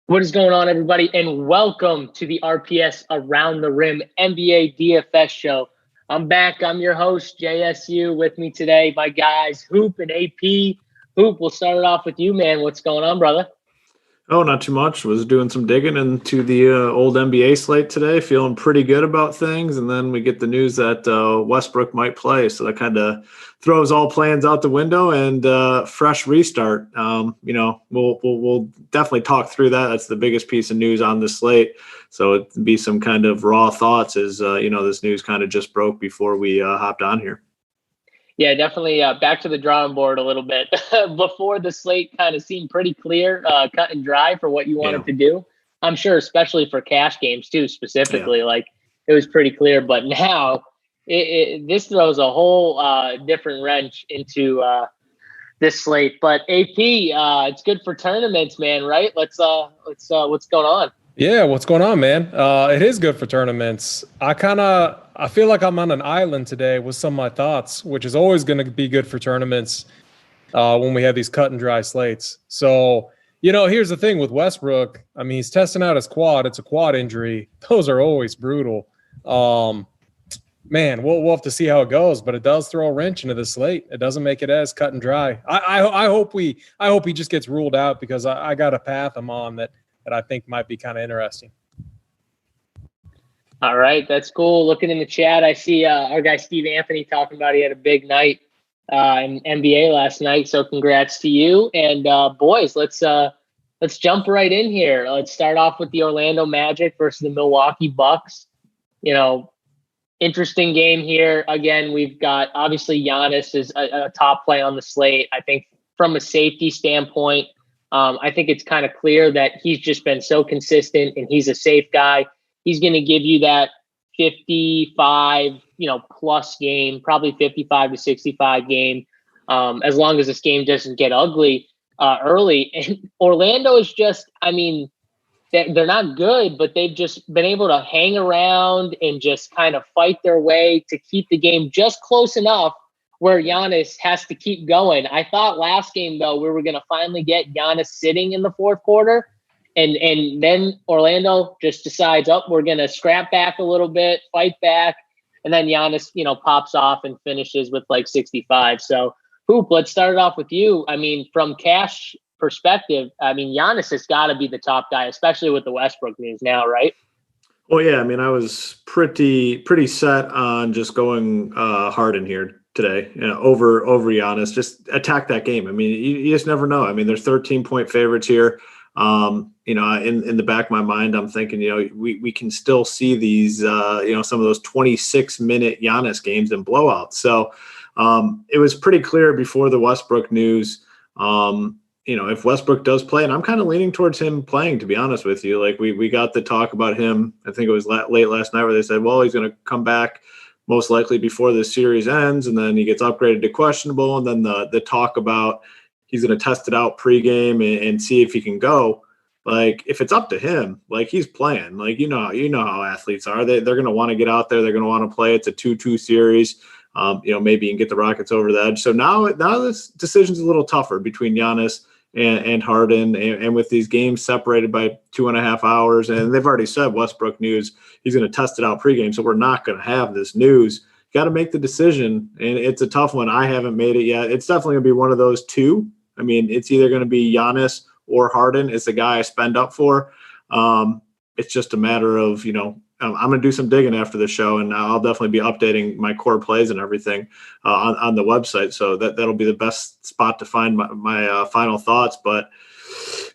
What is going on, everybody? And welcome to the RPS Around the Rim NBA DFS show. I'm back. I'm your host, JSU. With me today, my guys, Hoop and AP. Hoop, we'll start it off with you, man. What's going on, brother? Oh, not too much. Was doing some digging into the old NBA slate today, feeling pretty good about things. And then we get the news that Westbrook might play. So that kind of throws all plans out the window and fresh restart. We'll definitely talk through that. That's the biggest piece of news on the slate. So it'd be some kind of raw thoughts as, this news kind of just broke before we hopped on here. Yeah, definitely back to the drawing board a little bit. Before the slate kind of seemed pretty clear, cut and dry for what you wanted to do. I'm sure, especially for cash games too, specifically, like it was pretty clear. But now this throws a whole different wrench into this slate. But AP, it's good for tournaments, man. Right? Let's what's going on? Yeah, what's going on, man? It is good for tournaments. I feel like I'm on an island today with some of my thoughts, which is always going to be good for tournaments when we have these cut and dry slates. So, here's the thing with Westbrook. I mean, he's testing out his quad. It's a quad injury. Those are always brutal. Man, we'll have to see how it goes, but it does throw a wrench into the slate. It doesn't make it as cut and dry. I hope he just gets ruled out because I got a path I'm on that I think might be kind of interesting. All right, that's cool. Looking in the chat, I see our guy Steve Anthony talking about he had a big night in NBA last night. So congrats to you. And boys, let's jump right in here. Let's start off with the Orlando Magic versus the Milwaukee Bucks. Interesting game here. Again, we've got obviously Giannis is a top play on the slate. I think from a safety standpoint, I think it's kind of clear that he's just been so consistent and he's a safe guy. He's going to give you that 55, plus game, probably 55 to 65 game, as long as this game doesn't get ugly early. And Orlando is just, they're not good, but they've just been able to hang around and just kind of fight their way to keep the game just close enough where Giannis has to keep going. I thought last game, though, we were going to finally get Giannis sitting in the fourth quarter. And then Orlando just decides, we're going to scrap back a little bit, fight back. And then Giannis, pops off and finishes with like 65. So, Hoop, let's start it off with you. I mean, from cash perspective, Giannis has got to be the top guy, especially with the Westbrook news now, right? Well, yeah. I was pretty set on just going hard in here today, over Giannis. Just attack that game. You just never know. There's 13-point favorites here. In the back of my mind, I'm thinking, we can still see these, some of those 26-minute Giannis games and blowouts. So it was pretty clear before the Westbrook news, if Westbrook does play, and I'm kind of leaning towards him playing, to be honest with you. Like we got the talk about him, I think it was late last night where they said, well, he's going to come back most likely before this series ends. And then he gets upgraded to questionable. And then the talk about he's going to test it out pregame and see if he can go. Like, if it's up to him, like he's playing, like, you know how athletes are. They're going to want to get out there. They're going to want to play. It's a 2-2 series. Maybe you can get the Rockets over the edge. So now this decision's a little tougher between Giannis and Harden, and with these games separated by 2.5 hours. And they've already said Westbrook news, he's going to test it out pregame. So we're not going to have this news. Got to make the decision. And it's a tough one. I haven't made it yet. It's definitely going to be one of those two. It's either going to be Giannis or Harden is the guy I spend up for. It's just a matter of, I'm going to do some digging after the show, and I'll definitely be updating my core plays and everything on the website. So that'll be the best spot to find my final thoughts. But,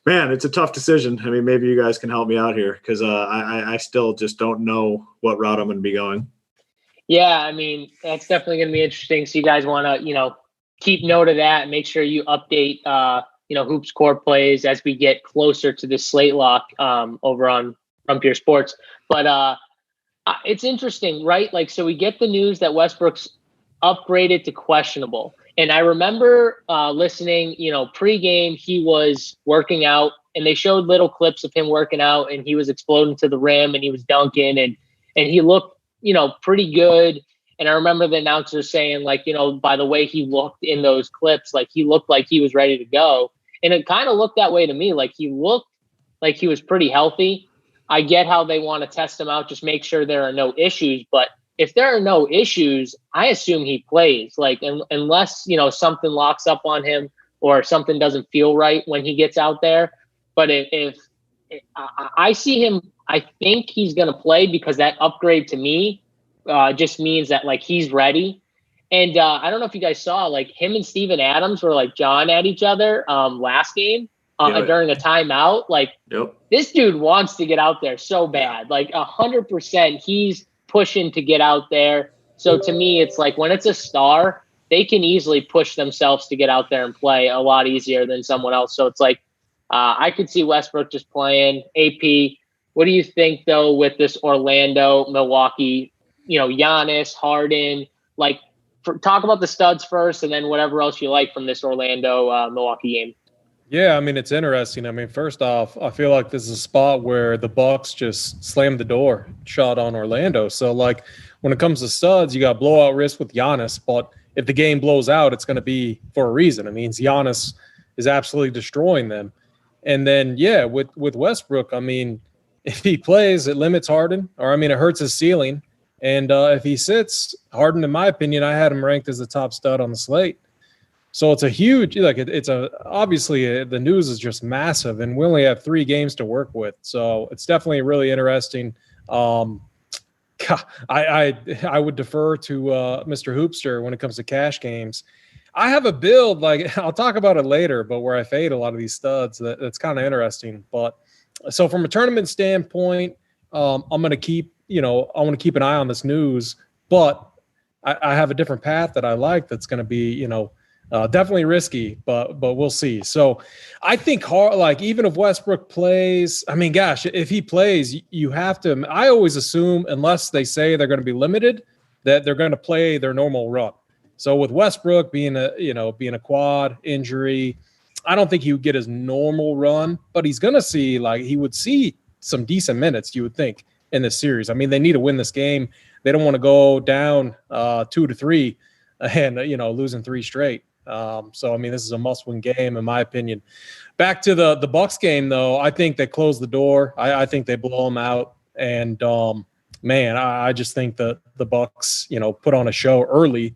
man, it's a tough decision. Maybe you guys can help me out here because I still just don't know what route I'm going to be going. Yeah, that's definitely going to be interesting. So you guys want to, keep note of that and make sure you update, Hoop's core plays as we get closer to this slate lock over on Frontier Sports. But it's interesting, right? Like, so we get the news that Westbrook's upgraded to questionable. And I remember listening, pregame, he was working out and they showed little clips of him working out and he was exploding to the rim and he was dunking and he looked, pretty good. And I remember the announcer saying, like, by the way he looked in those clips, like he looked like he was ready to go. And it kind of looked that way to me. Like he looked like he was pretty healthy. I get how they want to test him out, just make sure there are no issues. But if there are no issues, I assume he plays. Like unless something locks up on him or something doesn't feel right when he gets out there. But if I see him, I think he's going to play because that upgrade to me just means that like he's ready. And I don't know if you guys saw, like him and Steven Adams were like jawing at each other last game during a timeout. Like this dude wants to get out there so bad, like 100%. He's pushing to get out there. So to me, it's like when it's a star, they can easily push themselves to get out there and play a lot easier than someone else. So it's like I could see Westbrook just playing. AP, what do you think though with this Orlando, Milwaukee, Giannis, Harden, like talk about the studs first and then whatever else you like from this Orlando Milwaukee game. Yeah, I mean, it's interesting. I mean, first off, I feel like this is a spot where the Bucks just slammed the door shot on Orlando. So, like, when it comes to studs, you got blowout risk with Giannis. But if the game blows out, it's going to be for a reason. It means Giannis is absolutely destroying them. And then, yeah, with Westbrook, I mean, if he plays, it limits Harden. Or, I mean, it hurts his ceiling. And if he sits, Harden, in my opinion, I had him ranked as the top stud on the slate. So it's a huge, like obviously the news is just massive, and we only have 3 games to work with. So it's definitely really interesting. I would defer to Mr. Hoopster when it comes to cash games. I have a build, like I'll talk about it later, but where I fade a lot of these studs, that's kind of interesting. But so from a tournament standpoint, I'm going to keep, I want to keep an eye on this news, but I have a different path that I like that's going to be, definitely risky, but we'll see. So I think even if Westbrook plays, I mean, gosh, if he plays, you have to. I always assume, unless they say they're going to be limited, that they're going to play their normal run. So with Westbrook being a quad injury, I don't think he would get his normal run, but he's going to see he would see some decent minutes. You would think in this series. I mean, they need to win this game. They don't want to go down 2-3 and losing 3 straight. So I mean, this is a must-win game in my opinion. Back to the Bucks game, though, I think they close the door. I think they blow them out, and man, I just think that the Bucks, put on a show early.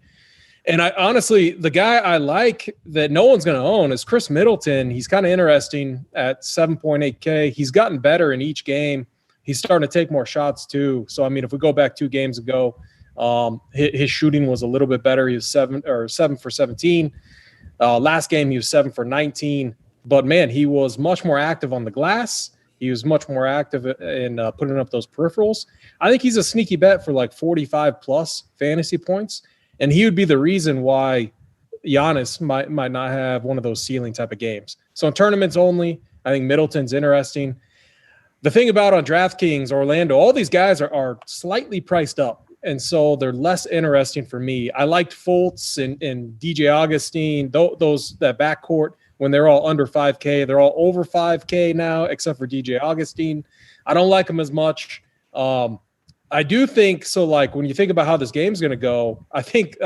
And I honestly, the guy I like that no one's going to own is Chris Middleton. He's kind of interesting at 7.8K. He's gotten better in each game. He's starting to take more shots too. So I mean, if we go back 2 games ago, his shooting was a little bit better. He was 7 for 17. Last game, he was 7 for 19. But man, he was much more active on the glass. He was much more active in putting up those peripherals. I think he's a sneaky bet for like 45 plus fantasy points. And he would be the reason why Giannis might not have one of those ceiling type of games. So in tournaments only, I think Middleton's interesting. The thing about on DraftKings, Orlando, all these guys are slightly priced up. And so they're less interesting for me. I liked Fultz and DJ Augustine, that backcourt when they're all under 5K. They're all over 5K now, except for DJ Augustine. I don't like them as much. I do think so. Like when you think about how this game's going to go, I think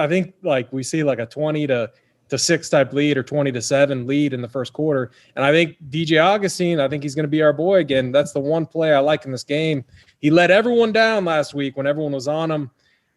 like we see like a 20-6 type lead or 20-7 lead in the first quarter. And I think DJ Augustine, I think he's going to be our boy again. That's the one play I like in this game. He let everyone down last week when everyone was on him.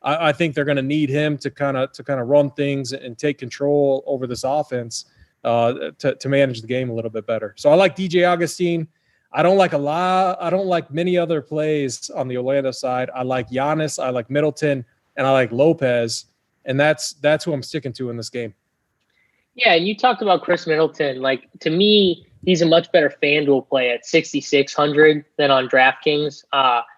I think they're going to need him to kind of run things and take control over this offense to manage the game a little bit better. So I like DJ Augustine. I don't like many other plays on the Orlando side. I like Giannis, I like Middleton, and I like Lopez. And that's who I'm sticking to in this game. Yeah, and you talked about Chris Middleton. Like, to me, he's a much better FanDuel play at 6,600 than on DraftKings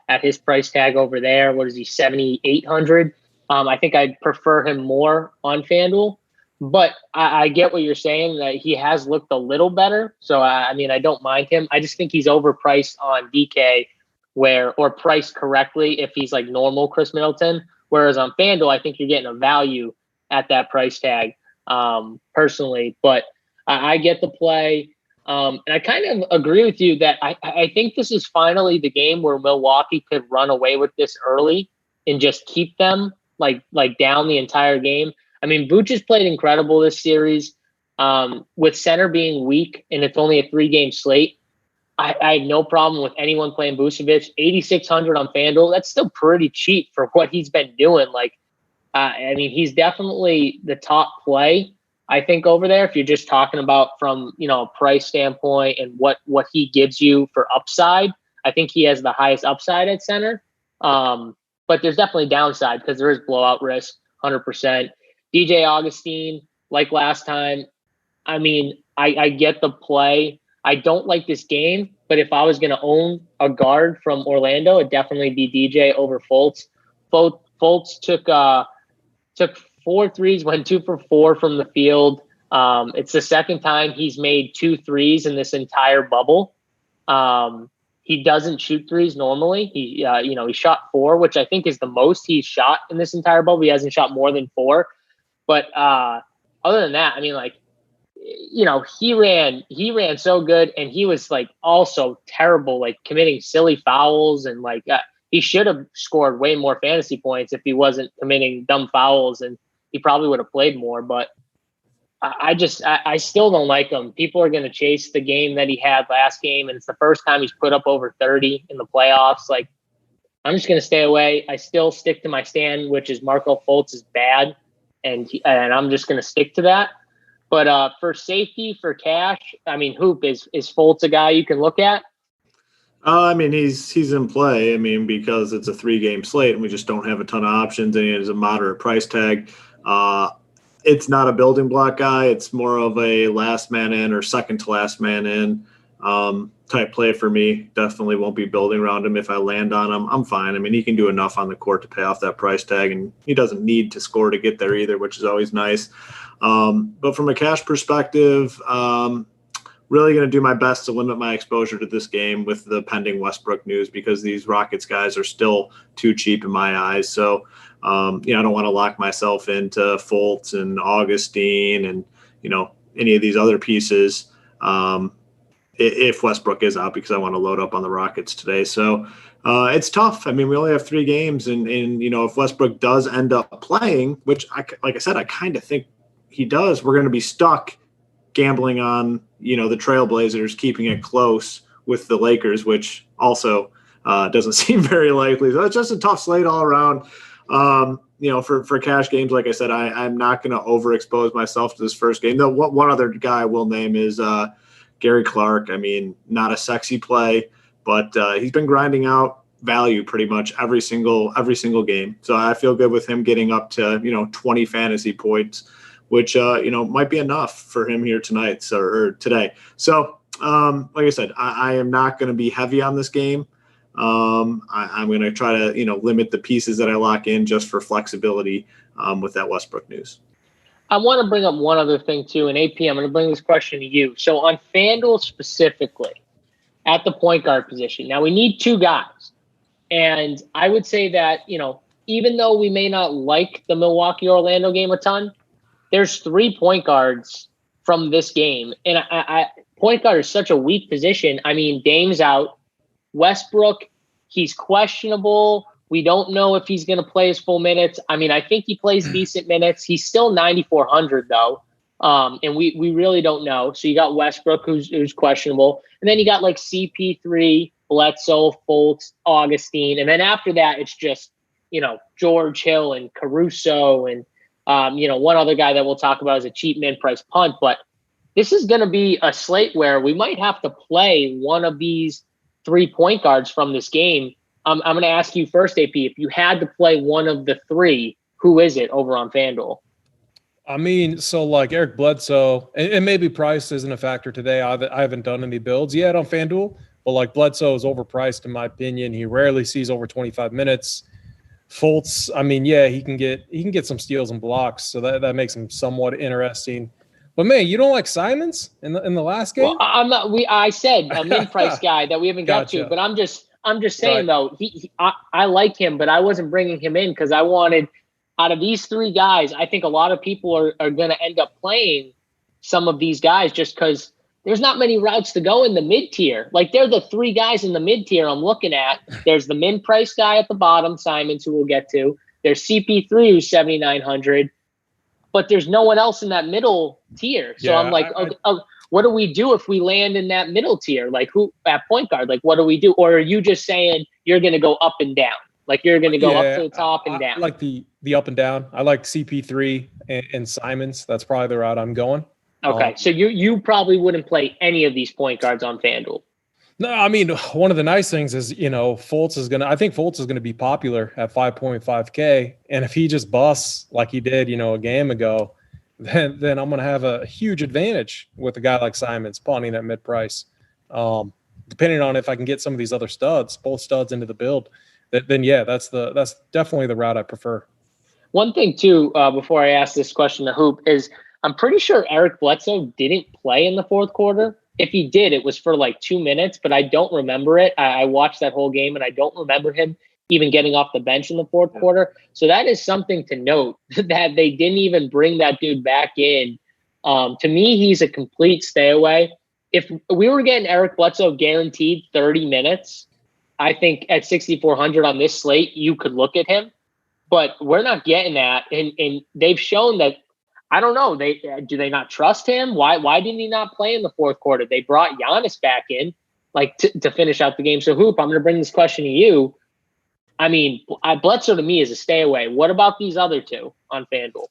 at his price tag over there. What is he, 7,800? I think I'd prefer him more on FanDuel. But I get what you're saying, that he has looked a little better. So, I mean, I don't mind him. I just think he's overpriced on DK or priced correctly if he's like normal Chris Middleton. Whereas on FanDuel, I think you're getting a value at that price tag. Personally, but I get the play. And I kind of agree with you that I think this is finally the game where Milwaukee could run away with this early and just keep them like down the entire game. I mean, Vooch has played incredible this series with center being weak, and it's only a 3-game slate. I have no problem with anyone playing Vucevic. 8,600 on FanDuel. That's still pretty cheap for what he's been doing. Like, I mean, he's definitely the top play, I think, over there. If you're just talking about from, a price standpoint and what he gives you for upside, I think he has the highest upside at center. But there's definitely downside because there is blowout risk, 100%. DJ Augustine, like last time, I mean, I get the play. I don't like this game, but if I was going to own a guard from Orlando, it'd definitely be DJ over Fultz. Fultz took 4 threes, went 2 for 4 from the field. It's the second time he's made 2 threes in this entire bubble. He doesn't shoot threes normally. He shot 4, which I think is the most he's shot in this entire bubble. He hasn't shot more than 4. But other than that, I mean, like, he ran so good, and he was like also terrible, like committing silly fouls, and like he should have scored way more fantasy points if he wasn't committing dumb fouls, and he probably would have played more. But I still don't like him. People are going to chase the game that he had last game, and it's the first time he's put up over 30 in the playoffs. Like, I'm just going to stay away. I still stick to my stand, which is Marco Fultz is bad, and I'm just going to stick to that. But for safety, for cash, I mean, Hoop, is Fultz a guy you can look at? I mean, he's in play. I mean, because it's a 3-game slate and we just don't have a ton of options, and it is a moderate price tag. It's not a building block guy. It's more of a last man in or second to last man in type play for me. Definitely won't be building around him. If I land on him, I'm fine. I mean, he can do enough on the court to pay off that price tag, and he doesn't need to score to get there either, which is always nice. But from a cash perspective, really going to do my best to limit my exposure to this game with the pending Westbrook news, because these Rockets guys are still too cheap in my eyes. So, I don't want to lock myself into Fultz and Augustine and, any of these other pieces if Westbrook is out, because I want to load up on the Rockets today. So it's tough. I mean, we only have 3 games, and if Westbrook does end up playing, which like I said, I kind of think he does, we're going to be stuck gambling on, the Trailblazers keeping it close with the Lakers, which also doesn't seem very likely. So it's just a tough slate all around. For cash games, like I said, I'm not going to overexpose myself to this first game. Though one other guy I will name is Gary Clark. I mean, not a sexy play, but he's been grinding out value pretty much every single game. So I feel good with him getting up to 20 fantasy points, which might be enough for him here tonight or today. So like I said, I am not going to be heavy on this game. I'm going to try to limit the pieces that I lock in just for flexibility with that Westbrook news. I want to bring up one other thing too. And AP, I'm going to bring this question to you. So on FanDuel specifically, at the point guard position, now we need 2 guys. And I would say that, even though we may not like the Milwaukee-Orlando game a ton, there's 3 point guards from this game. And point guard is such a weak position. I mean, Dame's out. Westbrook, he's questionable. We don't know if he's going to play his full minutes. I mean, I think he plays decent minutes. He's still 9,400 though. And we really don't know. So you got Westbrook, who's questionable. And then you got like CP3, Bledsoe, Fultz, Augustine. And then after that, it's just, George Hill and Caruso and, one other guy that we'll talk about is a cheap mid-price punt. But this is going to be a slate where we might have to play one of these 3 point guards from this game. I'm going to ask you first, AP, if you had to play one of the 3, who is it over on FanDuel? I mean, so like Eric Bledsoe, and maybe price isn't a factor today. I haven't done any builds yet on FanDuel, but like Bledsoe is overpriced in my opinion. He rarely sees over 25 minutes. Fultz, I mean, yeah, he can get some steals and blocks, so that makes him somewhat interesting. But man, you don't like Simons in the last game? Well, I'm not. I said a mid-price guy that we haven't got to, but I'm just saying though. I like him, but I wasn't bringing him in because I wanted out of these 3 guys. I think a lot of people are going to end up playing some of these guys just because there's not many routes to go in the mid-tier. Like, they're the 3 guys in the mid-tier I'm looking at. There's the mid-price guy at the bottom, Simons, who we'll get to. There's CP3, who's 7,900. but there's no one else in that middle tier. So I'm like, what do we do if we land in that middle tier? Like, who at point guard? Like, what do we do? Or are you just saying you're going to go up and down? Like, you're going to go up to the top and down? I like the up and down. I like CP3 and Simons. That's probably the route I'm going. Okay, so you probably wouldn't play any of these point guards on FanDuel. No, I mean, one of the nice things is, I think Fultz is going to be popular at 5.5K. And if he just busts like he did, a game ago, then I'm going to have a huge advantage with a guy like Simons spawning at mid price. Depending on if I can get some of these other both studs into the build, then that's definitely the route I prefer. One thing too, before I ask this question to Hoop, is I'm pretty sure Eric Bledsoe didn't play in the fourth quarter. If he did, it was for like 2 minutes, but I don't remember it. I watched that whole game, and I don't remember him even getting off the bench in the fourth quarter. So that is something to note, that they didn't even bring that dude back in. To me, he's a complete stay away. If we were getting Eric Bledsoe guaranteed 30 minutes, I think at 6,400 on this slate, you could look at him. But we're not getting that. And they've shown that, I don't know, do they not trust him? Why didn't he not play in the fourth quarter? They brought Giannis back in to finish out the game. So, Hoop, I'm going to bring this question to you. I mean, Bledsoe to me is a stay away. What about these other two on FanDuel?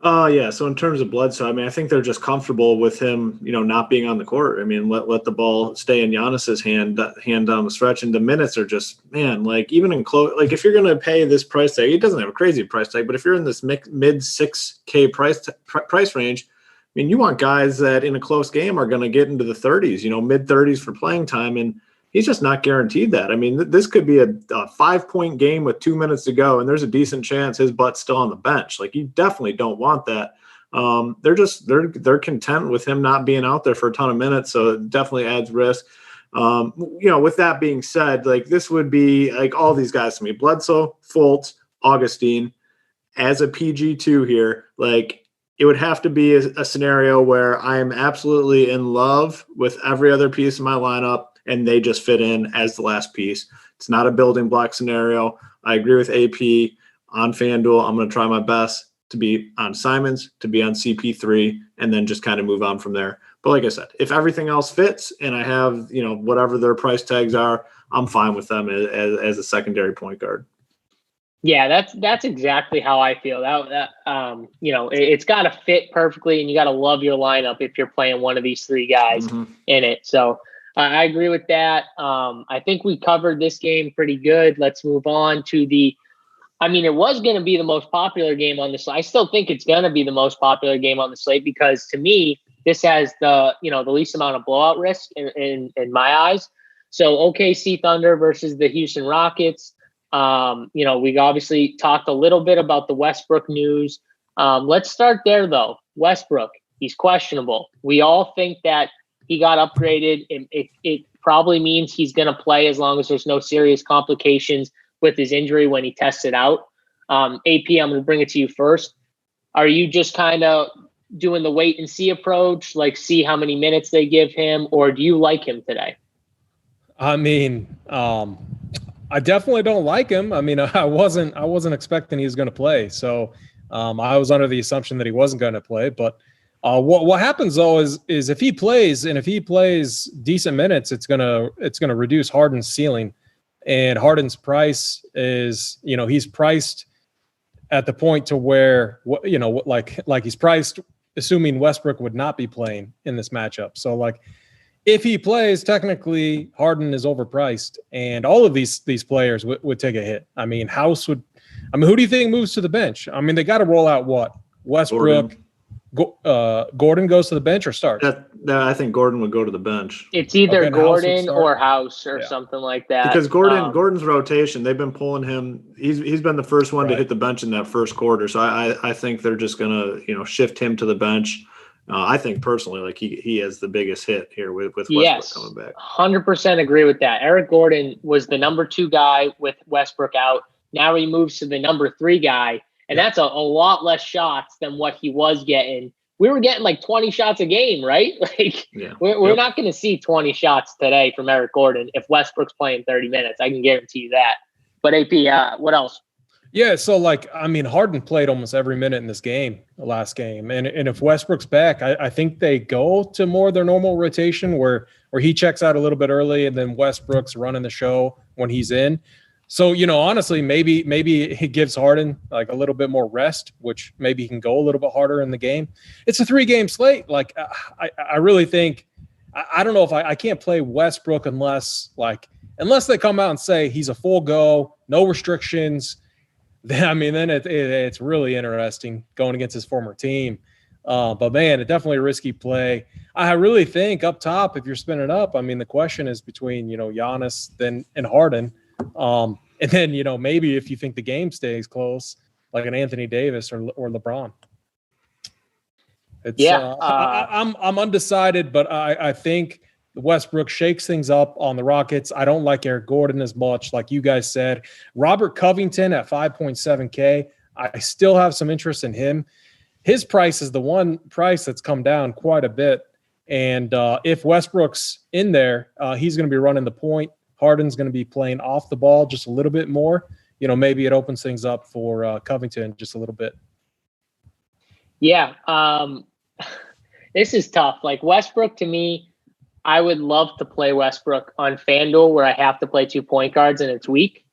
Yeah. So in terms of Bledsoe, I mean, I think they're just comfortable with him, not being on the court. I mean, let the ball stay in Giannis's hand down the stretch, and the minutes are just, man, like even in close, like if you're going to pay this price tag, it doesn't have a crazy price tag, but if you're in this mid 6K price range, I mean, you want guys that in a close game are going to get into the 30s, mid 30s for playing time, and he's just not guaranteed that. I mean, this could be a 5-point game with 2 minutes to go, and there's a decent chance his butt's still on the bench. Like, you definitely don't want that. They're content with him not being out there for a ton of minutes, so it definitely adds risk. With that being said, like, this would be like all these guys to me: Bledsoe, Fultz, Augustine. As a PG2 here, like, it would have to be a scenario where I am absolutely in love with every other piece of my lineup, and they just fit in as the last piece. It's not a building block scenario. I agree with AP on FanDuel. I'm going to try my best to be on Simons, to be on CP3, and then just kind of move on from there. But like I said, if everything else fits and I have, whatever their price tags are, I'm fine with them as a secondary point guard. Yeah, that's exactly how I feel. It's got to fit perfectly, and you got to love your lineup if you're playing one of these three guys in it. So I agree with that. I think we covered this game pretty good. Let's move on to it was going to be the most popular game on the slate. I still think it's going to be the most popular game on the slate because, to me, this has the least amount of blowout risk in my eyes. So OKC Thunder versus the Houston Rockets. We obviously talked a little bit about the Westbrook news. Let's start there, though. Westbrook, he's questionable. We all think that he got upgraded. It probably means he's going to play as long as there's no serious complications with his injury when he tests it out. AP, I'm going to bring it to you first. Are you just kind of doing the wait and see approach, like see how many minutes they give him, or do you like him today? I mean, I definitely don't like him. I mean, I wasn't expecting he was going to play. So I was under the assumption that he wasn't going to play, but what happens though is if he plays decent minutes, it's gonna reduce Harden's ceiling, and Harden's price is he's priced at the point to where like he's priced assuming Westbrook would not be playing in this matchup. So like if he plays, technically Harden is overpriced, and all of these players would take a hit. I mean, who do you think moves to the bench? I mean, they got to roll out what? Westbrook. Gordon goes to the bench or starts? I think Gordon would go to the bench. It's either Gordon or House or something like that. Because Gordon's rotation, they've been pulling him. He's been the first one to hit the bench in that first quarter. So I think they're just gonna shift him to the bench. I think personally, like he has the biggest hit here with Westbrook coming back. 100% agree with that. Eric Gordon was the number 2 guy with Westbrook out. Now he moves to the number 3 guy. And that's a lot less shots than what he was getting. We were getting like 20 shots a game, right? We're not going to see 20 shots today from Eric Gordon if Westbrook's playing 30 minutes. I can guarantee you that. But AP, what else? Yeah, so Harden played almost every minute in this game, the last game. And if Westbrook's back, I think they go to more their normal rotation where he checks out a little bit early and then Westbrook's running the show when he's in. So, honestly, maybe he gives Harden like a little bit more rest, which maybe he can go a little bit harder in the game. It's a 3-game slate. I really think I don't know if I can't play Westbrook unless they come out and say he's a full go, no restrictions. Then it's really interesting going against his former team. But man, it's definitely a risky play. I really think up top, if you're spinning up, the question is between Giannis and Harden, and then maybe if you think the game stays close, like an Anthony Davis or LeBron. I'm undecided, but I think Westbrook shakes things up on the Rockets. I don't like Eric Gordon as much, like you guys said. Robert Covington at 5.7K. I still have some interest in him. His price is the one price that's come down quite a bit. And if Westbrook's in there, he's going to be running the point. Harden's going to be playing off the ball just a little bit more. Maybe it opens things up for Covington just a little bit. Yeah. This is tough. Like Westbrook, to me, I would love to play Westbrook on FanDuel where I have to play 2 point guards and it's weak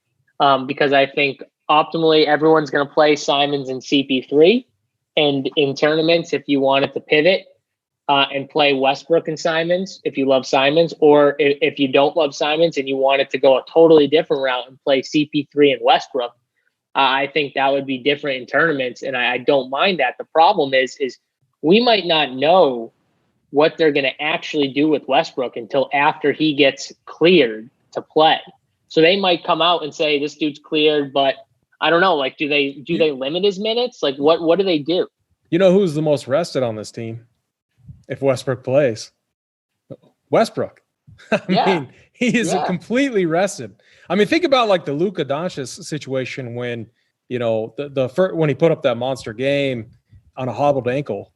because I think optimally everyone's going to play Simons and CP3. And in tournaments, if you wanted to pivot and play Westbrook and Simons, if you love Simons, or if you don't love Simons and you wanted to go a totally different route and play CP3 and Westbrook, I think that would be different in tournaments. And I don't mind that. The problem is we might not know what they're going to actually do with Westbrook until after he gets cleared to play. So they might come out and say, this dude's cleared, but I don't know. Like, do they limit his minutes? Like, what do they do? You know who's the most rested on this team? If Westbrook plays, Westbrook. I mean, he is completely rested. I mean, think about like the Luka Doncic situation when, the first, when he put up that monster game on a hobbled ankle.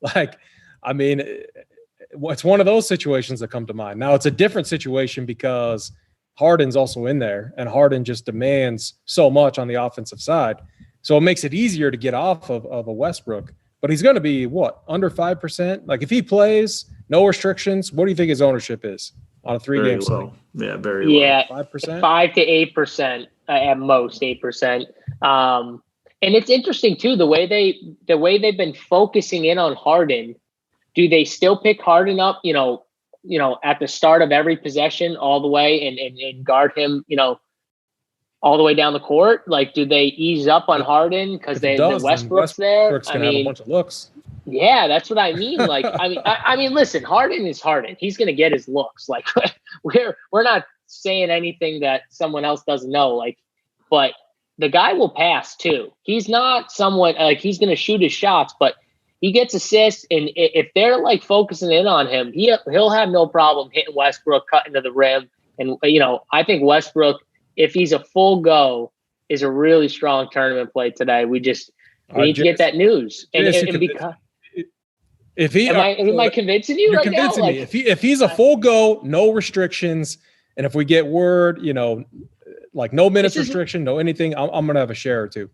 It's one of those situations that come to mind. Now, it's a different situation because Harden's also in there, and Harden just demands so much on the offensive side. So it makes it easier to get off of a Westbrook. But he's going to be, under 5%? Like, if he plays, no restrictions, what do you think his ownership is on a 3-game slate? Yeah, very low. Yeah, 5%? 5 to 8%, at most 8%. And it's interesting, too, the way they've been focusing in on Harden. Do they still pick Harden up, at the start of every possession all the way and guard him, all the way down the court? Like, do they ease up on Harden because Westbrook's there? Westbrook's gonna have a bunch of looks. Yeah, that's what I mean. Like, I mean, listen, Harden is Harden. He's going to get his looks. Like, we're not saying anything that someone else doesn't know. Like, but the guy will pass too. He's not someone like he's going to shoot his shots, but he gets assists, and if they're like focusing in on him, he'll have no problem hitting Westbrook, cutting to the rim. And I think Westbrook, if he's a full go, is a really strong tournament play today. We need to get that news. And because if he am I convincing you? You're right convincing now? me. If he's a full go, no restrictions, and if we get word, like no minutes restriction, no anything, I'm gonna have a share or two.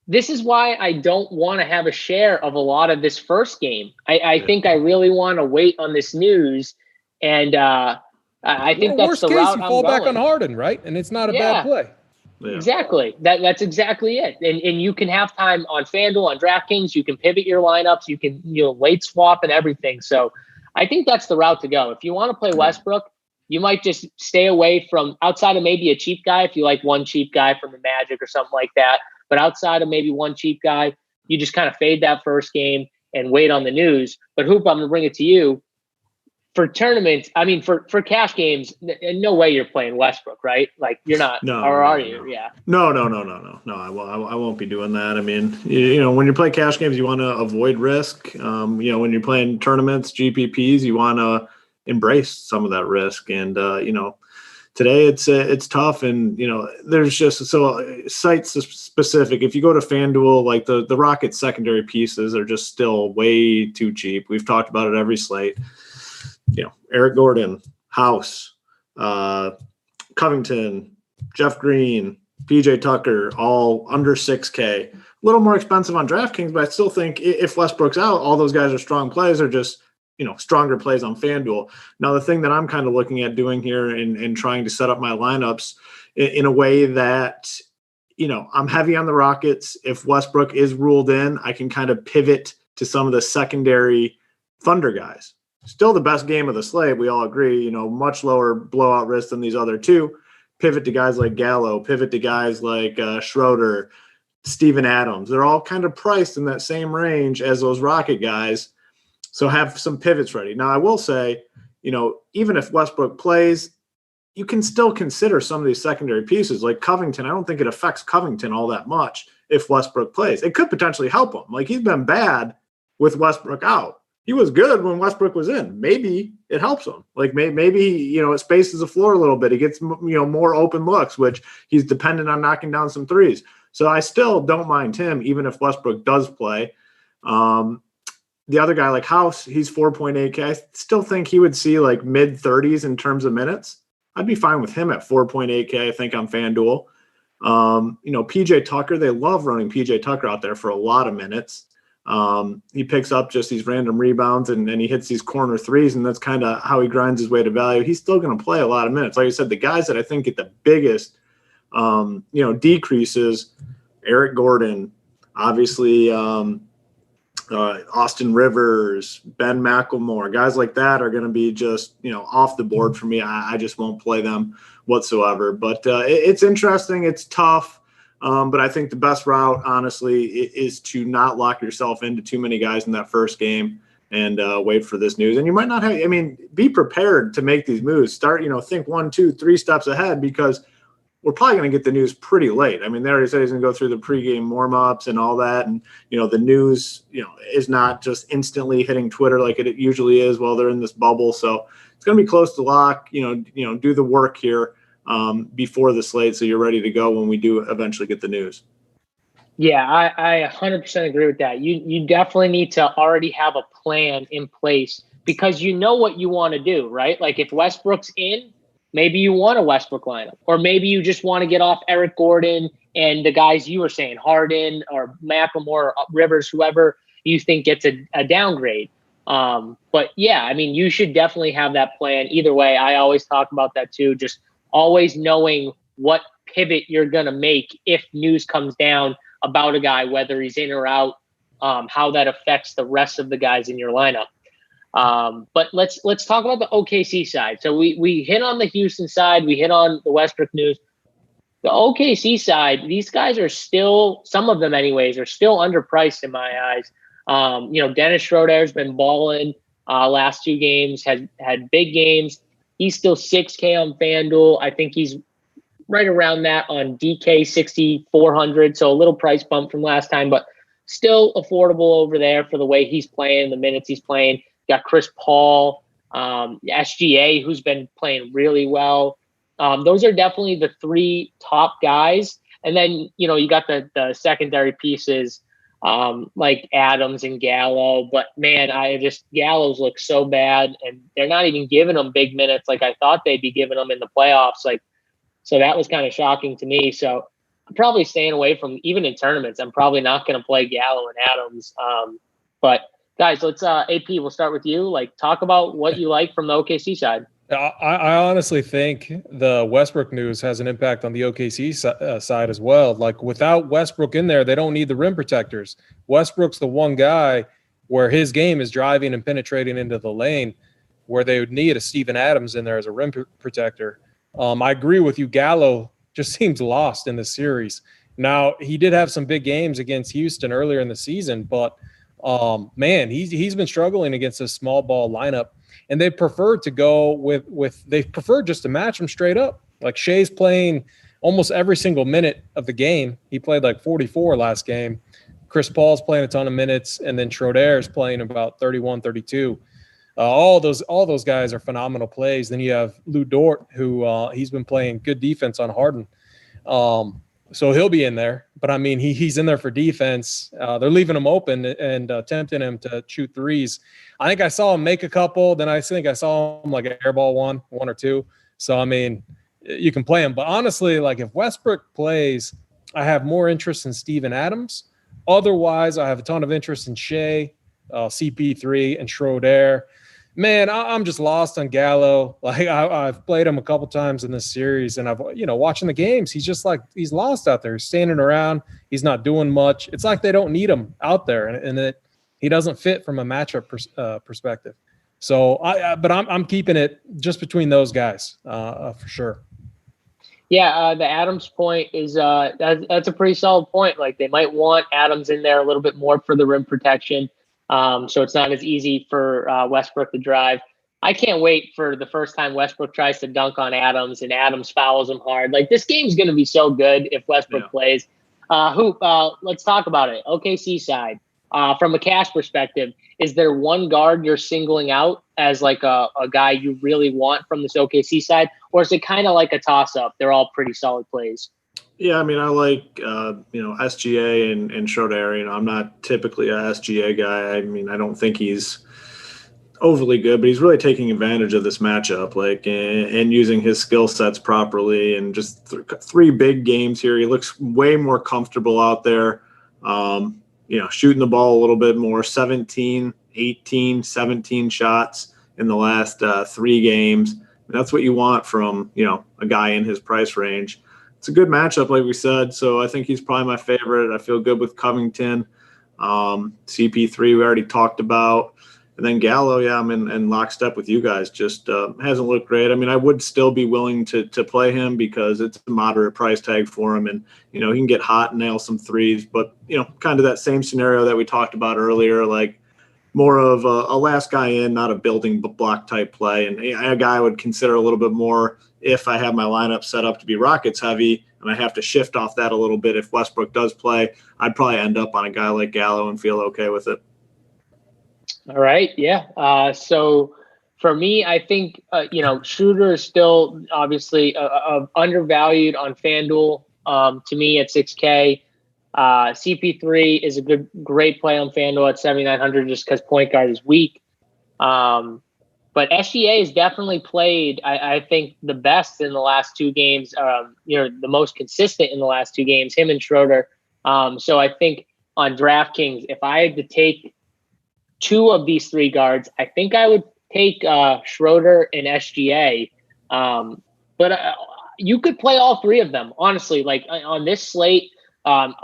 This is why I don't want to have a share of a lot of this first game. I think I really want to wait on this news, and I think that's the route I'm going. You fall back on Harden, right? And it's not a bad play. Yeah. Exactly. That's exactly it. And you can have time on FanDuel, on Draftkings. You can pivot your lineups. You can late swap and everything. So I think that's the route to go. If you want to play Westbrook, you might just stay away from outside of maybe a cheap guy. If you like one cheap guy from the Magic or something like that. But outside of maybe one cheap guy, you just kind of fade that first game and wait on the news. But Hoop, I'm going to bring it to you. For tournaments, I mean, for cash games, no way you're playing Westbrook, right? Like you're not, or are you? Yeah. No. I won't be doing that. I mean, when you play cash games, you want to avoid risk. When you're playing tournaments, GPPs, you want to embrace some of that risk. And today it's tough, and there's just site specific. If you go to FanDuel, like the Rockets secondary pieces are just still way too cheap. We've talked about it every slate. Eric Gordon, House, Covington, Jeff Green, PJ Tucker, all under 6K. A little more expensive on DraftKings, but I still think if Westbrook's out, all those guys are strong plays or just, stronger plays on FanDuel. Now, the thing that I'm kind of looking at doing here and trying to set up my lineups in a way that, I'm heavy on the Rockets. If Westbrook is ruled in, I can kind of pivot to some of the secondary Thunder guys. Still the best game of the slate, we all agree, much lower blowout risk than these other two. Pivot to guys like Gallo, pivot to guys like Schroeder, Steven Adams. They're all kind of priced in that same range as those Rocket guys. So have some pivots ready. Now, I will say, even if Westbrook plays, you can still consider some of these secondary pieces like Covington. I don't think it affects Covington all that much if Westbrook plays. It could potentially help him. Like, he's been bad with Westbrook out. He was good when Westbrook was in. Maybe it helps him. Like maybe, it spaces the floor a little bit. He gets, more open looks, which he's dependent on knocking down some threes. So I still don't mind him, even if Westbrook does play. The other guy like House, he's 4.8K. I still think he would see like mid 30s in terms of minutes. I'd be fine with him at 4.8K, I think, on FanDuel. PJ Tucker, they love running PJ Tucker out there for a lot of minutes. He picks up just these random rebounds and he hits these corner threes, and that's kind of how he grinds his way to value. He's still going to play a lot of minutes. Like I said, the guys that I think get the biggest, decreases, Eric Gordon, obviously, Austin Rivers, Ben McLemore, guys like that are going to be just, off the board for me. I just won't play them whatsoever, but it's interesting. It's tough. But I think the best route, honestly, is to not lock yourself into too many guys in that first game and wait for this news. And you might not have, be prepared to make these moves. Start, think 1, 2, 3 steps ahead, because we're probably going to get the news pretty late. They already said he's going to go through the pregame warm-ups and all that. And, the news, is not just instantly hitting Twitter like it usually is while they're in this bubble. So it's going to be close to lock, do the work here before the slate, so you're ready to go when we do eventually get the news. Yeah, I 100% agree with that. You definitely need to already have a plan in place, because you know what you want to do, right? Like if Westbrook's in, maybe you want a Westbrook lineup, or maybe you just want to get off Eric Gordon and the guys you were saying, Harden or McLemore or Rivers, whoever you think gets a downgrade. But yeah, you should definitely have that plan either way. I always talk about that too, just always knowing what pivot you're going to make if news comes down about a guy, whether he's in or out, how that affects the rest of the guys in your lineup. But let's talk about the OKC side. So we hit on the Houston side. We hit on the Westbrook news. The OKC side, these guys are still, some of them anyways, are still underpriced in my eyes. Dennis Schroeder's been balling last 2 games, had big games. He's still 6K on FanDuel. I think he's right around that on DK 6,400. So a little price bump from last time, but still affordable over there for the way he's playing, the minutes he's playing. Got Chris Paul, SGA, who's been playing really well. Those are definitely the 3 top guys. And then, you got the secondary pieces like Adams and Gallo. But, man, Gallo's look so bad, and they're not even giving them big minutes like I thought they'd be giving them in the playoffs. So that was kind of shocking to me. So I'm probably staying away from, even in tournaments, I'm probably not going to play Gallo and Adams. But, guys, let's AP, we'll start with you. Talk about what you like from the OKC side. I honestly think the Westbrook news has an impact on the OKC side as well. Without Westbrook in there, they don't need the rim protectors. Westbrook's the one guy where his game is driving and penetrating into the lane, where they would need a Steven Adams in there as a rim protector. I agree with you. Gallo just seems lost in the series. Now, he did have some big games against Houston earlier in the season, but man, he's been struggling against a small ball lineup, and they preferred to go with they preferred just to match him straight up. Shea's playing almost every single minute of the game. He played 44 last game. Chris Paul's playing a ton of minutes, and then Schroeder's playing about 31, 32. All those guys are phenomenal plays. Then you have Lou Dort, who he's been playing good defense on Harden. So he'll be in there. But, he's in there for defense. They're leaving him open and tempting him to shoot threes. I think I saw him make a couple. Then I think I saw him airball one or two. So, you can play him. But honestly, like if Westbrook plays, I have more interest in Steven Adams. Otherwise, I have a ton of interest in Shea, CP3, and Schroeder. Man, I'm just lost on Gallo. Like I've played him a couple times in this series, and I've watching the games. He's just like he's lost out there. He's standing around. He's not doing much. It's like they don't need him out there, and that he doesn't fit from a matchup perspective. So but I'm keeping it just between those guys for sure. Yeah, the Adams point is that's a pretty solid point. Like they might want Adams in there a little bit more for the rim protection. So it's not as easy for Westbrook to drive. I can't wait for the first time Westbrook tries to dunk on Adams and Adams fouls him hard. Like this game's going to be so good if Westbrook plays. Let's talk about it. OKC side, from a cash perspective, is there one guard you're singling out as like a guy you really want from this OKC side? Or is it kind of like a toss up? They're all pretty solid plays. Yeah, I mean, I like, SGA and Schroeder. I'm not typically a SGA guy. I mean, I don't think he's overly good, but he's really taking advantage of this matchup, and using his skill sets properly. And just three big games here. He looks way more comfortable out there, shooting the ball a little bit more, 17, 18, 17 shots in the last 3 games. And that's what you want from, a guy in his price range. It's a good matchup, like we said. So I think he's probably my favorite. I feel good with Covington. CP3 we already talked about. And then Gallo, I'm in lockstep with you guys. Just hasn't looked great. I mean, I would still be willing to play him because it's a moderate price tag for him. And, he can get hot and nail some threes. But, kind of that same scenario that we talked about earlier, like more of a last guy in, not a building block type play. And a guy I would consider a little bit more if I have my lineup set up to be Rockets heavy and I have to shift off that a little bit. If Westbrook does play, I'd probably end up on a guy like Gallo and feel okay with it. All right. Yeah. So for me, I think, Schroeder is still obviously undervalued on FanDuel to me at 6K. CP3 is a great play on FanDuel at 7,900 just because point guard is weak. But SGA has definitely played, I think, the best in the last 2 games, the most consistent in the last 2 games, him and Schroeder. So I think on DraftKings, if I had to take 2 of these 3 guards, I think I would take Schroeder and SGA. But you could play all 3 of them, honestly. Like on this slate, playing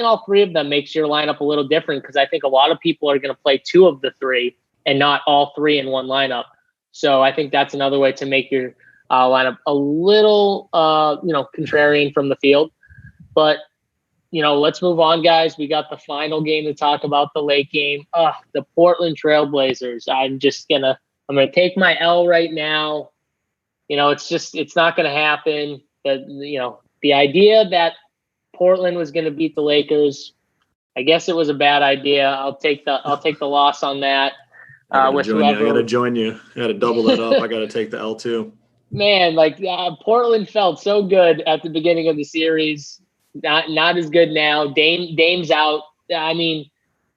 all 3 of them makes your lineup a little different because I think a lot of people are going to play 2 of the 3 and not all 3 in one lineup. So I think that's another way to make your lineup a little, contrarian from the field. But, let's move on, guys. We got the final game to talk about, the late game. The Portland Trailblazers. I'm going to take my L right now. It's not going to happen. The idea that Portland was going to beat the Lakers, I guess it was a bad idea. I'll take the loss on that. I got to join you. I got to double that up. I got to take the L2. Man, Portland felt so good at the beginning of the series. Not as good now. Dame's out. I mean,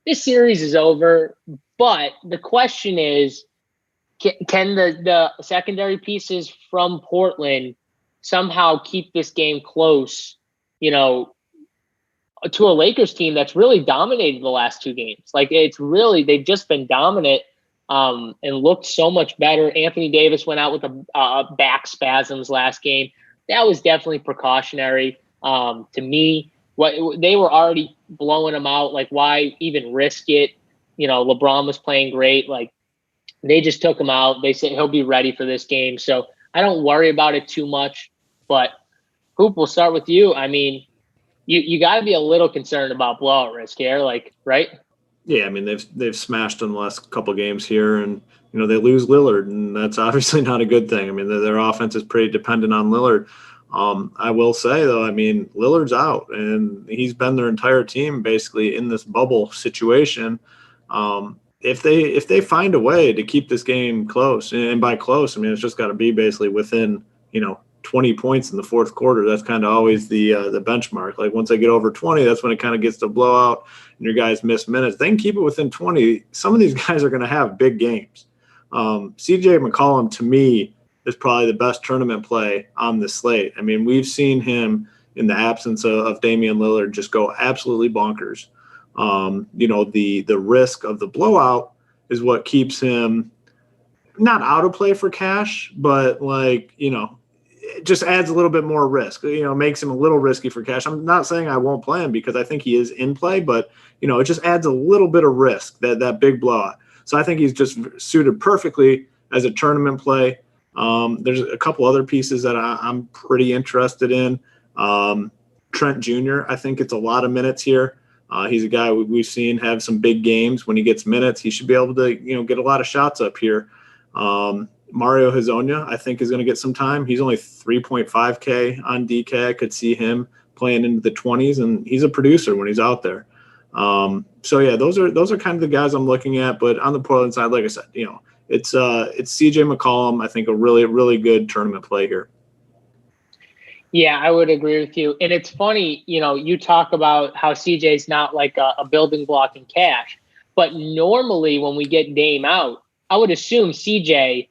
this series is over. But the question is, can the secondary pieces from Portland somehow keep this game close? To a Lakers team that's really dominated the last 2 games. They've just been dominant. And looked so much better. Anthony Davis went out with a back spasms last game. That was definitely precautionary. To me, they were already blowing him out. Like, why even risk it? LeBron was playing great. Like, they just took him out. They said he'll be ready for this game. So I don't worry about it too much. But Hoop, we'll start with you. I mean, you got to be a little concerned about blowout risk here, right? Yeah, I mean, they've smashed in the last couple of games here, and they lose Lillard, and that's obviously not a good thing. I mean, their offense is pretty dependent on Lillard. I will say though, I mean, Lillard's out, and he's been their entire team basically in this bubble situation. If they find a way to keep this game close, and by close, I mean it's just got to be basically within 20 points in the fourth quarter. That's kind of always the benchmark. Like once they get over 20, that's when it kind of gets to blowout and your guys miss minutes. They can keep it within 20. Some of these guys are going to have big games. CJ McCollum, to me, is probably the best tournament play on the slate. I mean, we've seen him in the absence of Damian Lillard just go absolutely bonkers. The risk of the blowout is what keeps him not out of play for cash, but it just adds a little bit more risk, makes him a little risky for cash. I'm not saying I won't play him because I think he is in play, but, it just adds a little bit of risk, that big blowout. So I think he's just suited perfectly as a tournament play. There's a couple other pieces that I'm pretty interested in. Trent Jr., I think it's a lot of minutes here. He's a guy we've seen have some big games. When he gets minutes, he should be able to, get a lot of shots up here. Mario Hezonja, I think, is going to get some time. He's only 3.5K on DK. I could see him playing into the 20s, and he's a producer when he's out there. Those are kind of the guys I'm looking at. But on the Portland side, like I said, it's CJ McCollum. I think a really, really good tournament play here. Yeah, I would agree with you. And it's funny, you talk about how CJ's not like a building block in cash, but normally when we get Dame out, I would assume CJ,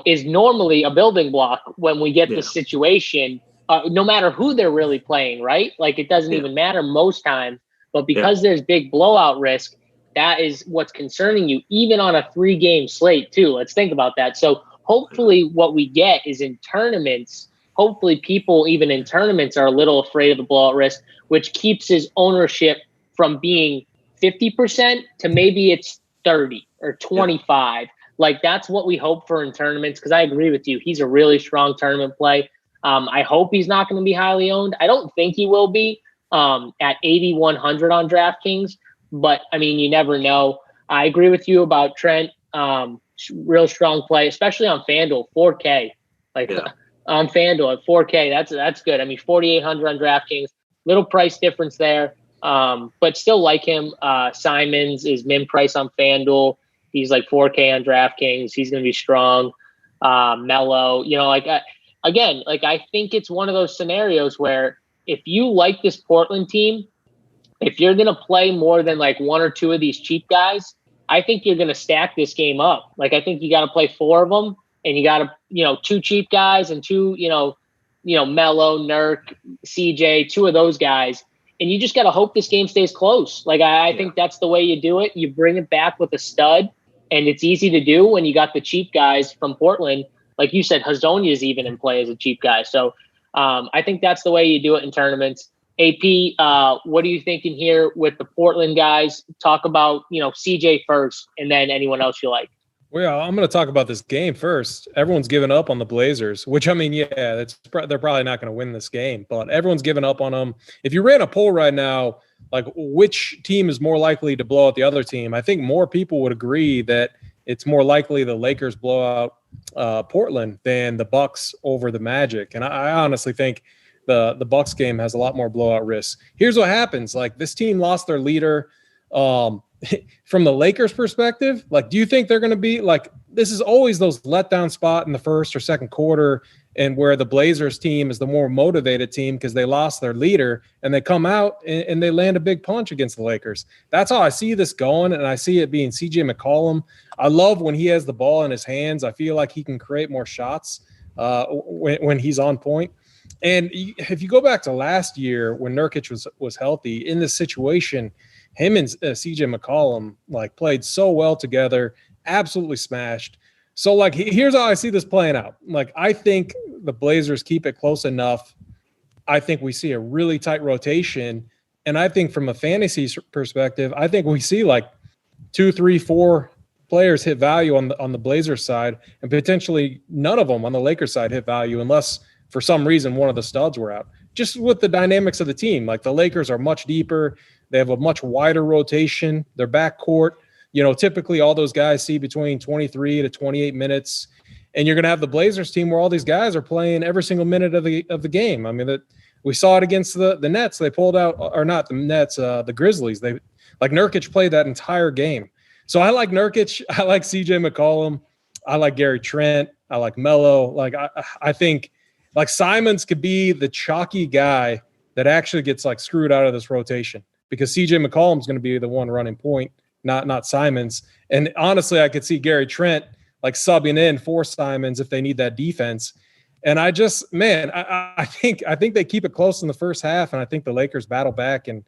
is normally a building block when we get this situation, no matter who they're really playing, right? Like it doesn't even matter most times, but because there's big blowout risk, that is what's concerning you, even on a 3-game slate too. Let's think about that. So hopefully what we get is in tournaments, hopefully people even in tournaments are a little afraid of the blowout risk, which keeps his ownership from being 50% to maybe it's 30 or 25. Like that's what we hope for in tournaments. Cause I agree with you. He's a really strong tournament play. I hope he's not going to be highly owned. I don't think he will be at 8,100 on DraftKings, but I mean, you never know. I agree with you about Trent. Real strong play, especially on FanDuel, 4K, on FanDuel at 4K. That's good. I mean, 4,800 on DraftKings, little price difference there. But still like him. Simons is min price on FanDuel. He's like 4K on DraftKings. He's going to be strong. Melo, I think it's one of those scenarios where if you like this Portland team, if you're going to play more than like one or two of these cheap guys, I think you're going to stack this game up. Like, I think you got to play 4 of them, and you got to, 2 cheap guys and 2, Melo, Nurk, CJ, 2 of those guys. And you just got to hope this game stays close. Like, I think that's the way you do it. You bring it back with a stud, and it's easy to do when you got the cheap guys from Portland. Like you said, Hezonja is even in play as a cheap guy. So I think that's the way you do it in tournaments. AP, what are you thinking here with the Portland guys? Talk about, CJ first, and then anyone else you like. Well, yeah, I'm going to talk about this game first. Everyone's given up on the Blazers, which, I mean, they're probably not going to win this game, but everyone's given up on them. If you ran a poll right now, like which team is more likely to blow out the other team, I think more people would agree that it's more likely the Lakers blow out Portland than the Bucks over the Magic. And I honestly think the Bucks game has a lot more blowout risk. Here's what happens. Like, this team lost their leader. From the Lakers perspective, like, do you think they're going to be like, this is always those letdown spot in the first or second quarter, and where the Blazers team is the more motivated team because they lost their leader, and they come out and they land a big punch against the Lakers. That's how I see this going, and I see it being CJ McCollum. I love when he has the ball in his hands. I feel like he can create more shots when he's on point. And if you go back to last year when Nurkic was healthy in this situation, him and CJ McCollum like played so well together, absolutely smashed. So like, here's how I see this playing out. Like, I think the Blazers keep it close enough. I think we see a really tight rotation. And I think from a fantasy perspective, I think we see like 2, 3, 4 players hit value on the Blazers side, and potentially none of them on the Lakers side hit value unless for some reason one of the studs were out. Just with the dynamics of the team, like the Lakers are much deeper. They have a much wider rotation. Their backcourt, typically all those guys see between 23 to 28 minutes. And you're going to have the Blazers team where all these guys are playing every single minute of the game. I mean, we saw it against the Nets. They pulled out, or not the Nets, the Grizzlies. Nurkic played that entire game. So I like Nurkic. I like CJ McCollum. I like Gary Trent. I like Melo. Like, I think like Simons could be the chalky guy that actually gets like screwed out of this rotation, because CJ McCollum's going to be the one running point, not Simons. And honestly, I could see Gary Trent like subbing in for Simons if they need that defense. And I think they keep it close in the first half, and I think the Lakers battle back and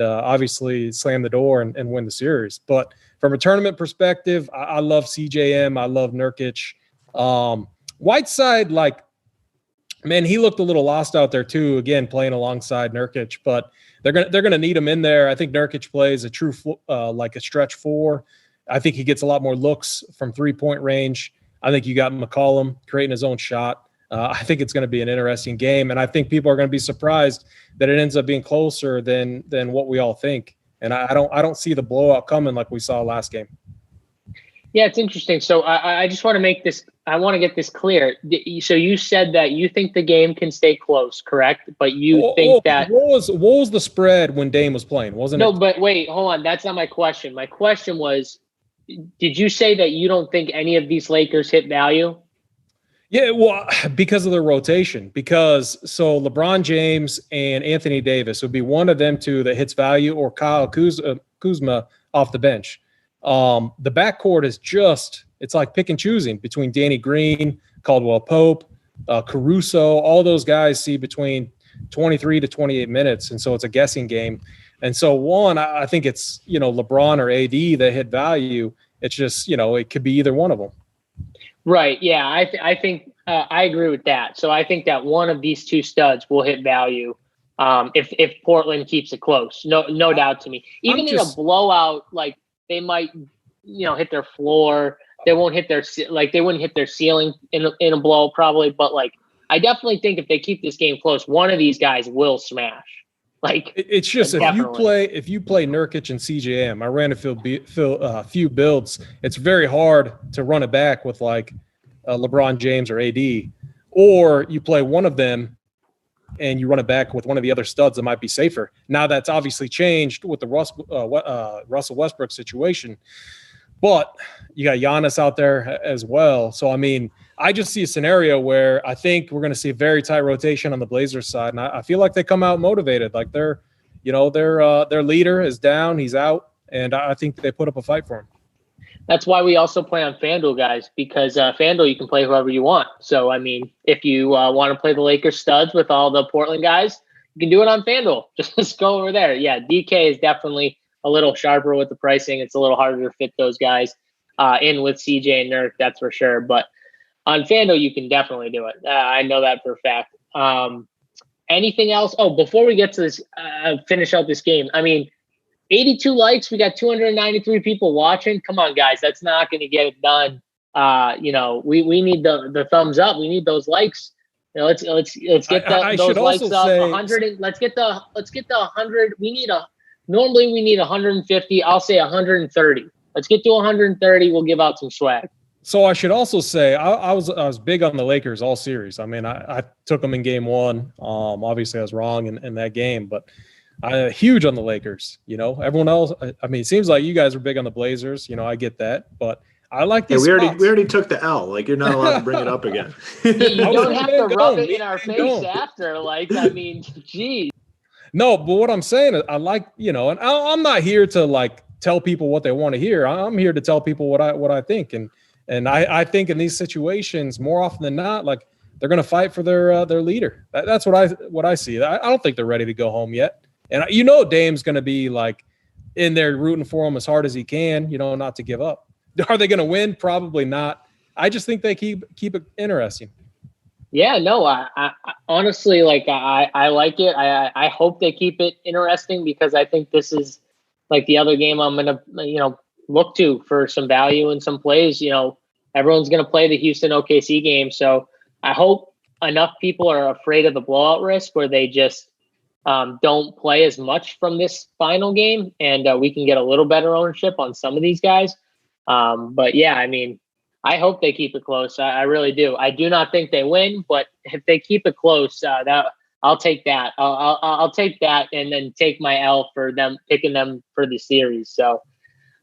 obviously slam the door and win the series. But from a tournament perspective, I love CJM. I love Nurkic. Whiteside, like, man, he looked a little lost out there too. Again, playing alongside Nurkic, but they're gonna need him in there. I think Nurkic plays a true like a stretch four. I think he gets a lot more looks from 3-point range. I think you got McCollum creating his own shot. I think it's going to be an interesting game, and I think people are going to be surprised that it ends up being closer than what we all think. And I don't see the blowout coming like we saw last game. Yeah, it's interesting. So I just want to make this. I want to get this clear. So you said that you think the game can stay close, correct? But you think that what was the spread when Dame was playing? Wasn't it? No, but wait, hold on. That's not my question. My question was, did you say that you don't think any of these Lakers hit value? Yeah, well, because of the rotation. So LeBron James and Anthony Davis would be one of them two that hits value, or Kyle Kuzma off the bench. The backcourt is it's like pick and choosing between Danny Green, Caldwell Pope, Caruso. All those guys see between 23 to 28 minutes, and so it's a guessing game. And so I think it's LeBron or AD that hit value. It's just it could be either one of them. Right. Yeah, I think I agree with that. So I think that one of these two studs will hit value if Portland keeps it close. No doubt to me. Even in a blowout, like they might hit their floor. They won't hit they wouldn't hit their ceiling in a blowout probably. But like I definitely think if they keep this game close, one of these guys will smash. Like it's just if you play Nurkic and CJM, I ran a few builds. It's very hard to run it back with like LeBron James or AD, or you play one of them and you run it back with one of the other studs that might be safer. Now that's obviously changed with the Russell Westbrook situation, but you got Giannis out there as well. So I mean, I just see a scenario where I think we're going to see a very tight rotation on the Blazers side, and I feel like they come out motivated. Like their leader is down, he's out, and I think they put up a fight for him. That's why we also play on FanDuel, guys, because FanDuel you can play whoever you want. So I mean, if you want to play the Lakers studs with all the Portland guys, you can do it on FanDuel. Just go over there. Yeah, DK is definitely a little sharper with the pricing. It's a little harder to fit those guys in with CJ and Nurk, that's for sure. But on FanDuel, you can definitely do it. I know that for a fact. Anything else? Oh, before we get to this, finish out this game. I mean, 82 likes. We got 293 people watching. Come on, guys. That's not going to get it done. We need the thumbs up. We need those likes. Let's get those likes up. 100. Let's get the 100. Normally we need 150. I'll say 130. Let's get to 130. We'll give out some swag. So I should also say I was big on the Lakers all series. I mean, I took them in game one. Obviously I was wrong in that game, but I'm huge on the Lakers. Everyone else. I mean, it seems like you guys are big on the Blazers. I get that, but I like these. We already took the L. Like you're not allowed to bring it up again. You don't have to rub it in our face after. Like I mean, geez. No, but what I'm saying is I like and I'm not here to like tell people what they want to hear. I'm here to tell people what I think and I think in these situations, more often than not, like they're going to fight for their leader. That's what I see. I don't think they're ready to go home yet. And Dame's going to be like in there rooting for him as hard as he can, not to give up. Are they going to win? Probably not. I just think they keep it interesting. Yeah, no, I honestly, like, I like it. I hope they keep it interesting because I think this is like the other game I'm going to, look to for some value and some plays. Everyone's going to play the Houston OKC game. So I hope enough people are afraid of the blowout risk where they just don't play as much from this final game and we can get a little better ownership on some of these guys. But yeah, I mean, I hope they keep it close. I really do. I do not think they win, but if they keep it close, I'll take that. I'll take that and then take my L for them picking them for the series. So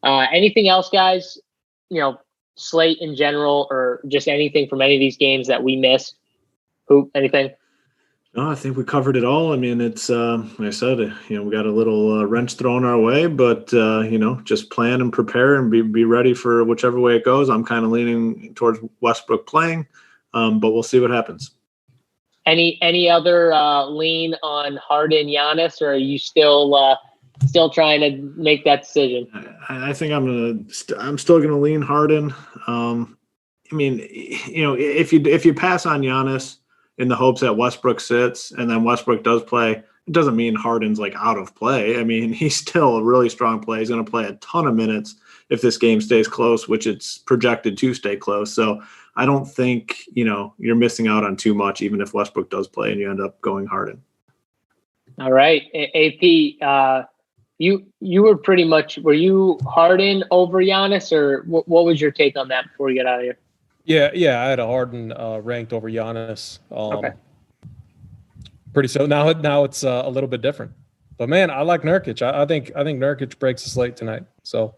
anything else, guys? Slate in general, or just anything from any of these games that we missed? Anything? No, I think we covered it all. I mean, it's like I said, we got a little wrench thrown our way, but just plan and prepare and be ready for whichever way it goes. I'm kind of leaning towards Westbrook playing, but we'll see what happens. Any other lean on Harden, Giannis, or are you still trying to make that decision? I think I'm still gonna lean Harden. I mean, if you pass on Giannis in the hopes that Westbrook sits and then Westbrook does play, it doesn't mean Harden's like out of play. I mean, he's still a really strong play. He's going to play a ton of minutes if this game stays close, which it's projected to stay close. So I don't think, you're missing out on too much, even if Westbrook does play and you end up going Harden. All right. AP, you were pretty much, were you Harden over Giannis, or what was your take on that before we get out of here? Yeah, I had a Harden ranked over Giannis. Okay. Pretty so now it's a little bit different, but man, I like Nurkic. I think Nurkic breaks the slate tonight. So,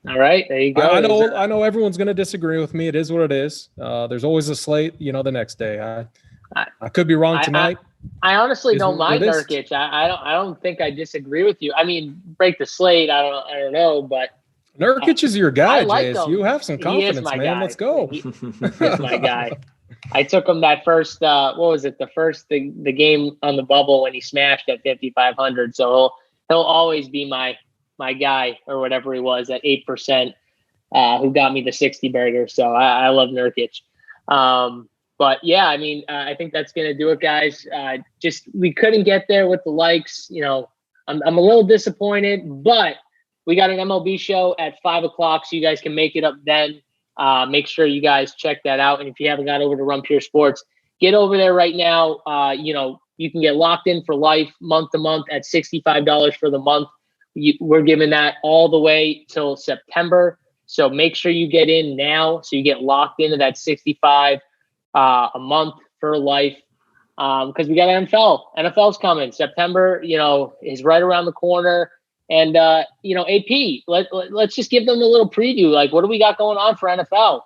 all right, there you go. I know everyone's going to disagree with me. It is what it is. There's always a slate, the next day. I could be wrong tonight. I honestly don't mind Nurkic. I don't think I disagree with you. I mean, break the slate. I don't know, but. Nurkic is your guy, Jace. You have some confidence, man. Guy. Let's go. He is my guy. I took him that first, the game on the bubble when he smashed at 5,500. So he'll always be my guy, or whatever he was at 8%, who got me the 60 burger. So I love Nurkic. But yeah, I mean, I think that's going to do it, guys. We couldn't get there with the likes. I'm a little disappointed, but we got an MLB show at 5:00, so you guys can make it up then. Make sure you guys check that out. And if you haven't got over to Run Pure Sports, get over there right now. You can get locked in for life, month to month, at $65 for the month. We're giving that all the way till September. So make sure you get in now so you get locked into that $65 a month for life. Because we got NFL. NFL's coming. September, is right around the corner. And, AP, let's just give them a little preview. Like, what do we got going on for NFL?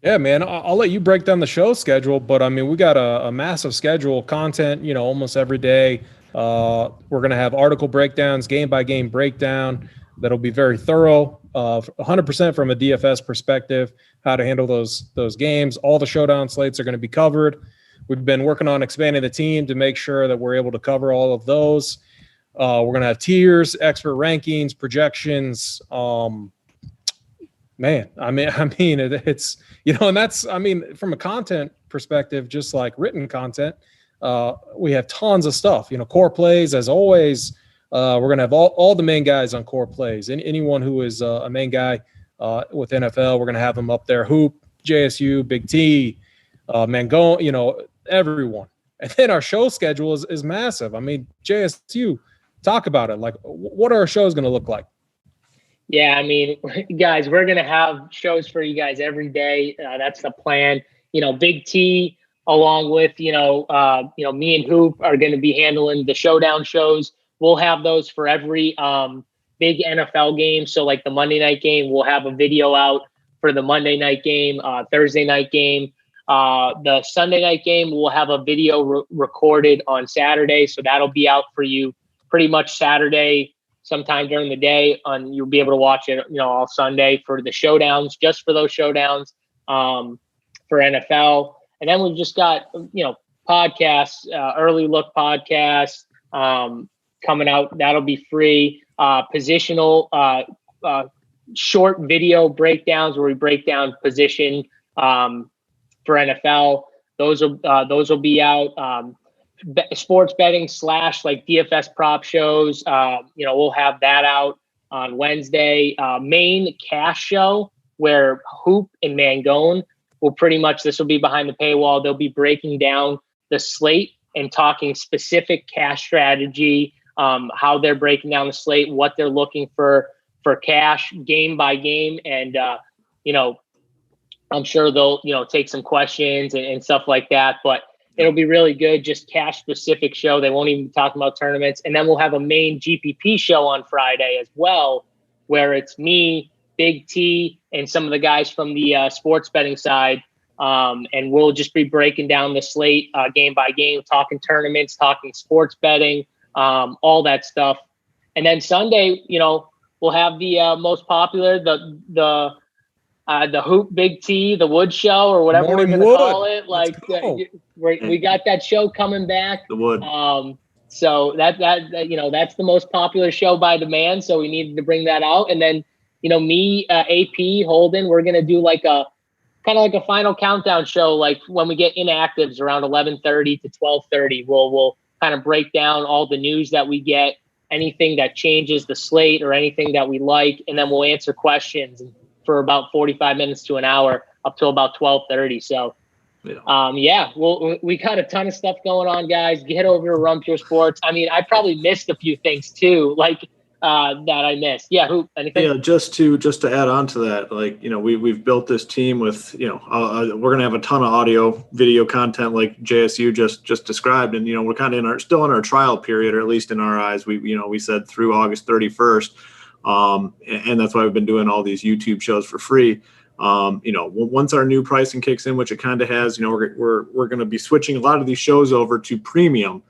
Yeah, man, I'll let you break down the show schedule. But, I mean, we got a massive schedule, content, almost every day. We're going to have article breakdowns, game-by-game breakdown. That'll be very thorough, 100% from a DFS perspective, how to handle those games. All the showdown slates are going to be covered. We've been working on expanding the team to make sure that we're able to cover all of those. We're going to have tiers, expert rankings, projections. Man, I mean, it's, and that's, I mean, from a content perspective, just like written content, we have tons of stuff, core plays, as always. We're going to have all the main guys on core plays. Anyone who is a main guy with NFL, we're going to have them up there. Hoop, JSU, Big T, Mangone, everyone. And then our show schedule is massive. I mean, JSU, talk about it. Like, what are our shows going to look like? Yeah, I mean, guys, we're going to have shows for you guys every day. That's the plan. Big T, along with, me and Hoop are going to be handling the showdown shows. We'll have those for every big NFL game. So like the Monday night game, we'll have a video out for the Monday night game, Thursday night game. The Sunday night game, we'll have a video recorded on Saturday. So that'll be out for you pretty much Saturday, sometime during the day. You'll be able to watch it, all Sunday for the showdowns, just for those showdowns for NFL. And then we've just got, podcasts, early look podcasts coming out. That'll be free. Positional short video breakdowns where we break down position for NFL. Those will be out. Sports betting / like DFS prop shows. We'll have that out on Wednesday. Main cash show where Hoop and Mangone will this will be behind the paywall. They'll be breaking down the slate and talking specific cash strategy, how they're breaking down the slate, what they're looking for cash game by game. And, I'm sure they'll, take some questions and stuff like that, but it'll be really good, just cash-specific show. They won't even be talking about tournaments. And then we'll have a main GPP show on Friday as well, where it's me, Big T, and some of the guys from the sports betting side And we'll just be breaking down the slate game by game, talking tournaments, talking sports betting, all that stuff. And then Sunday, we'll have the most popular, the Hoop Big T, the Wood Show, or whatever we're going to call it. Like we got that show coming back. The Wood. So that that's the most popular show by demand. So we needed to bring that out. And then me, AP, Holden, we're going to do like a kind of like a final countdown show. Like when we get inactives around 11:30 to 12:30, we'll kind of break down all the news that we get, anything that changes the slate or anything that we like, and then we'll answer questions for about 45 minutes to an hour up till about 12:30. So, we got a ton of stuff going on, guys. Get over to Run Pure Sports. I mean, I probably missed a few things too, like that I missed. Yeah, anything? Yeah, just to add on to that, like we've built this team with we're gonna have a ton of audio, video content like JSU just described, and we're kind of still in our trial period, or at least in our eyes. We said through August 31st. And that's why we've been doing all these YouTube shows for free. Once our new pricing kicks in, which it kind of has, we're going to be switching a lot of these shows over to premium,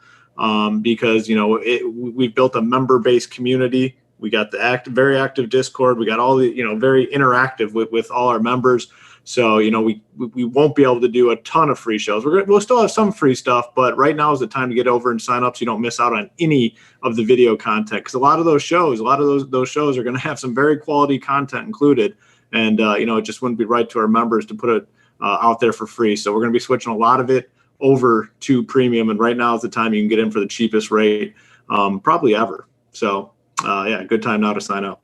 because we've built a member-based community. We got the very active Discord. We got all the very interactive with all our members. So we won't be able to do a ton of free shows. We'll still have some free stuff, but right now is the time to get over and sign up so you don't miss out on any of the video content. Because a lot of those shows are going to have some very quality content included, and it just wouldn't be right to our members to put it out there for free. So we're going to be switching a lot of it over to premium, and right now is the time you can get in for the cheapest rate probably ever. So good time now to sign up.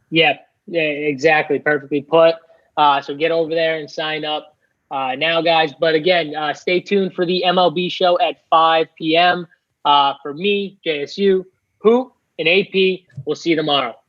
Yeah, exactly, perfectly put. So get over there and sign up now, guys. But again, stay tuned for the MLB show at 5 p.m. For me, JSU, Hoop, and AP. We'll see you tomorrow.